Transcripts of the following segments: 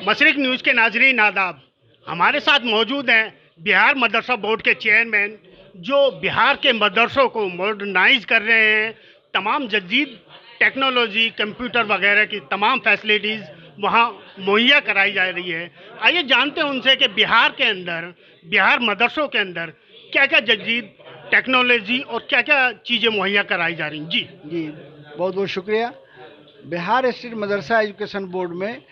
मशरिक news के नाजरीन आदाब। हमारे साथ मौजूद हैं बिहार मदरसा बोर्ड के चेयरमैन, जो बिहार के मदरसों को मॉडर्नाइज कर रहे हैं। तमाम जदीद टेक्नोलॉजी, कंप्यूटर वगैरह की तमाम फैसिलिटीज़ वहाँ मुहैया कराई जा रही है। आइए जानते हैं उनसे कि बिहार के अंदर, बिहार मदरसों के अंदर क्या क्या जदीद टेक्नोलॉजी और क्या क्या चीज़ें मुहैया कराई जा रही हैं। जी जी, बहुत बहुत शुक्रिया। बिहार स्टेट मदरसा एजुकेशन बोर्ड में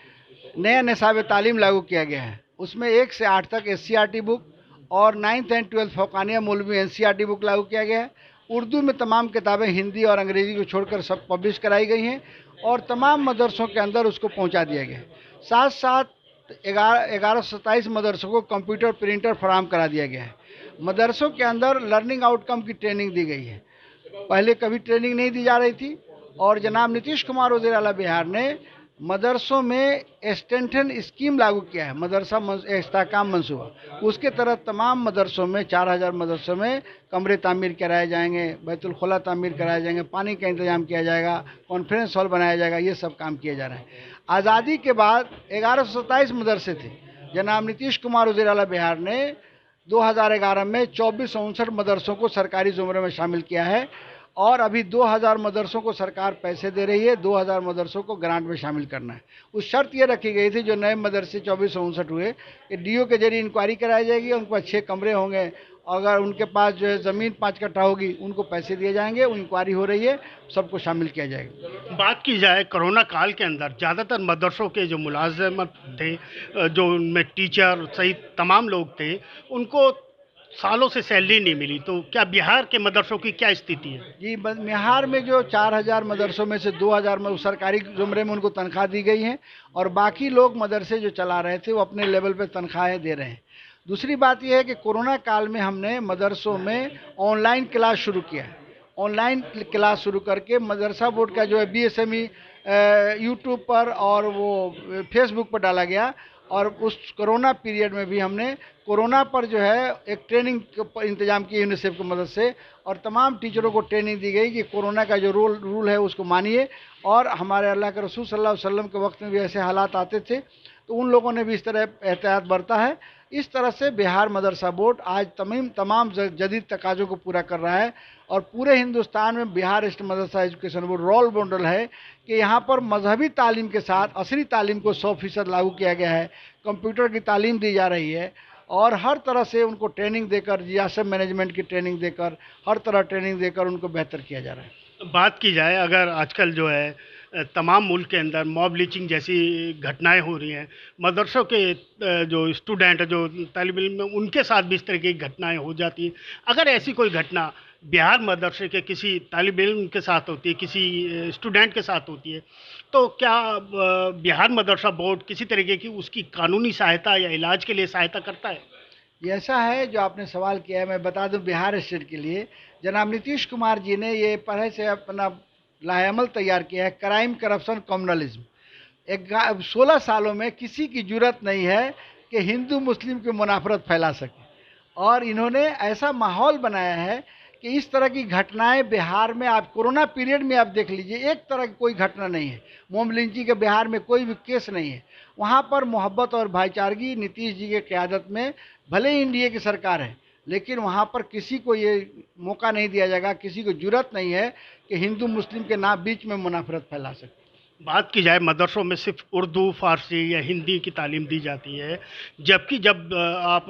नया निसाब तालीम लागू किया गया है। उसमें 1 से 8 तक SCRT बुक और 9th एंड 12th फौकानिया मौलवी NCERT बुक लागू किया गया है। उर्दू में तमाम किताबें हिंदी और अंग्रेज़ी को छोड़कर सब पब्लिश कराई गई हैं और तमाम मदरसों के अंदर उसको पहुंचा दिया गया है। साथ साथ 1127 मदरसों को कंप्यूटर प्रिंटर फराहम करा दिया गया है। मदरसों के अंदर लर्निंग आउटकम की ट्रेनिंग दी गई है। पहले कभी ट्रेनिंग नहीं दी जा रही थी और जनाब नीतीश कुमार वज़ीर आला बिहार ने मदरसों में एक्सटेंशन स्कीम लागू किया है, मदरसा इस्तेहकाम मंसूबा। उसके तहत तमाम मदरसों में 4000 मदरसों में कमरे तामीर कराए जाएंगे, बैतुल खुला तामीर कराए जाएंगे, पानी का इंतजाम किया जाएगा, कॉन्फ्रेंस हॉल बनाया जाएगा। ये सब काम किए जा रहे हैं। आज़ादी के बाद 1127 मदरसे थे। जनाब नीतीश कुमार वज़ीर आला बिहार ने 2011 में 2459 मदरसों को सरकारी ज़ुमरे में शामिल किया है और अभी 2000 मदरसों को सरकार पैसे दे रही है। 2000 मदरसों को ग्रांट में शामिल करना है। उस शर्त ये रखी गई थी, जो नए मदरसे 2459 हुए कि DO के जरिए इंक्वायरी कराई जाएगी। उनके पास 6 कमरे होंगे। अगर उनके पास जो है ज़मीन 5 कट्ठा होगी, उनको पैसे दिए जाएंगे। इंक्वायरी हो रही है, सबको शामिल किया जाएगा। बात की जाए कोरोना काल के अंदर ज़्यादातर मदरसों के जो मुलाजमत थे, जो उनमें टीचर सहित तमाम लोग थे, उनको सालों से सैलरी नहीं मिली। तो क्या बिहार के मदरसों की क्या स्थिति है? जी, बिहार में जो 4000 मदरसों में से 2000 में सरकारी ज़ुमरे में उनको तनख्वाह दी गई है और बाकी लोग मदरसे जो चला रहे थे वो अपने लेवल पे तनख्वाहें दे रहे हैं। दूसरी बात यह है कि कोरोना काल में हमने मदरसों में ऑनलाइन क्लास शुरू किया है। ऑनलाइन क्लास शुरू करके मदरसा बोर्ड का जो है BSME यूट्यूब पर और वो फेसबुक पर डाला गया और उस कोरोना पीरियड में भी हमने कोरोना पर जो है एक ट्रेनिंग का इंतजाम किया यूनिसेफ की मदद से और तमाम टीचरों को ट्रेनिंग दी गई कि कोरोना का जो रूल है उसको मानिए। और हमारे अल्लाह के रसूल सल्लल्लाहु अलैहि वसल्लम के वक्त में भी ऐसे हालात आते थे तो उन लोगों ने भी इस तरह एहतियात बरता है। इस तरह से बिहार मदरसा बोर्ड आज तमाम जदीद तकाज़ों को पूरा कर रहा है और पूरे हिंदुस्तान में बिहार स्टेट मदरसा एजुकेशन बोर्ड रोल मॉडल है कि यहाँ पर मजहबी तालीम के साथ असली तालीम को 100% लागू किया गया है। कंप्यूटर की तालीम दी जा रही है और हर तरह से उनको ट्रेनिंग देकर, रियासत मैनेजमेंट की ट्रेनिंग देकर, हर तरह ट्रेनिंग देकर उनको बेहतर किया जा रहा है। बात की जाए अगर आजकल जो है तमाम मुल्क के अंदर मॉब लीचिंग जैसी घटनाएं हो रही हैं, मदरसों के जो स्टूडेंट, जो तालिब इल्म, उनके साथ भी इस तरह की घटनाएं हो जाती हैं। अगर ऐसी कोई घटना बिहार मदरसे के किसी तालिब इल्म के साथ होती है, किसी स्टूडेंट के साथ होती है, तो क्या बिहार मदरसा बोर्ड किसी तरीके की उसकी कानूनी सहायता या इलाज के लिए सहायता करता है? ये ऐसा है जो आपने सवाल किया है। मैं बता दूं, बिहार स्टेट के लिए जनाब नीतीश कुमार जी ने ये पहले से अपना लाहेअमल तैयार किया है, क्राइम करप्शन कम्युनलिज्म। 16 सालों में किसी की जरूरत नहीं है कि हिंदू मुस्लिम की मुनाफरत फैला सके और इन्होंने ऐसा माहौल बनाया है कि इस तरह की घटनाएं बिहार में, आप कोरोना पीरियड में आप देख लीजिए, एक तरह की कोई घटना नहीं है। मोम लिंचिंग के बिहार में कोई भी केस नहीं है। वहाँ पर मोहब्बत और भाईचारगी नीतीश जी के क़यादत में, भले ही NDA की सरकार है, लेकिन वहाँ पर किसी को ये मौका नहीं दिया जाएगा, किसी को जरूरत नहीं है कि हिंदू मुस्लिम के नाम बीच में मुनाफरत फैला सके। बात की जाए मदरसों में सिर्फ उर्दू, फ़ारसी या हिंदी की तालीम दी जाती है, जबकि जब आप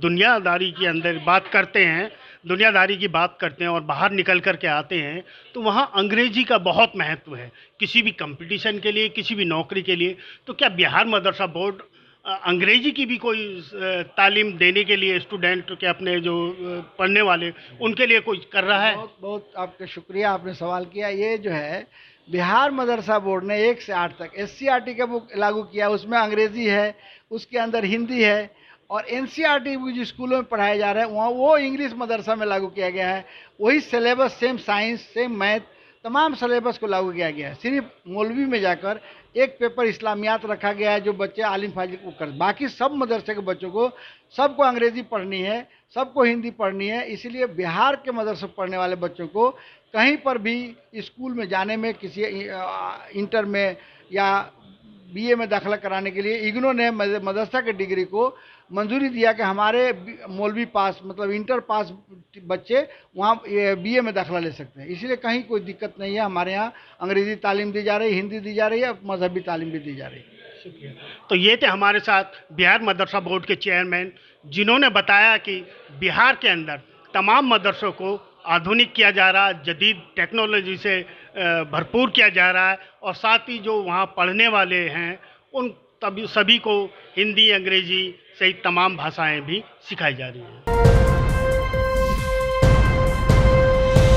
दुनियादारी के अंदर बात करते हैं, दुनियादारी की बात करते हैं और बाहर निकल कर के आते हैं, तो वहाँ अंग्रेज़ी का बहुत महत्व है किसी भी कंपटीशन के लिए, किसी भी नौकरी के लिए। तो क्या बिहार मदरसा बोर्ड अंग्रेज़ी की भी कोई तालीम देने के लिए स्टूडेंट के, अपने जो पढ़ने वाले, उनके लिए कुछ कर रहा है? बहुत बहुत आपका शुक्रिया, आपने सवाल किया। ये जो है बिहार मदरसा बोर्ड ने 1 से 8 तक SCRT का बुक लागू किया। उसमें अंग्रेज़ी है, उसके अंदर हिंदी है और NCERT जो स्कूलों में पढ़ाए जा रहे हैं वहाँ वो इंग्लिश मदरसा में लागू किया गया है। वही syllabus, same science, same math, तमाम सिलेबस को लागू किया गया है। सिर्फ मौलवी में जाकर एक पेपर इस्लामियात रखा गया है जो बच्चे आलिम फाजिल को कर, बाकी सब मदरसे के बच्चों को सबको अंग्रेज़ी पढ़नी है, सबको हिंदी पढ़नी है। इसलिए बिहार के मदरसे पढ़ने वाले बच्चों को कहीं पर भी स्कूल में जाने में, किसी इंटर में या बीए में दाखिला कराने के लिए इग्नो ने मदरसा के डिग्री को मंजूरी दिया कि हमारे मौलवी पास मतलब इंटर पास बच्चे वहाँ बीए में दाखिला ले सकते हैं। इसलिए कहीं कोई दिक्कत नहीं है। हमारे यहाँ अंग्रेज़ी तालीम दी जा रही है, हिंदी दी जा रही है, मजहबी तालीम भी दी जा रही है। तो ये थे हमारे साथ बिहार मदरसा बोर्ड के चेयरमैन, जिन्होंने बताया कि बिहार के अंदर तमाम मदरसों को आधुनिक किया जा रहा है, जदीद टेक्नोलॉजी से भरपूर किया जा रहा है, और साथ ही जो वहाँ पढ़ने वाले हैं उन सभी को हिंदी, अंग्रेज़ी सहित तमाम भाषाएं भी सिखाई जा रही हैं।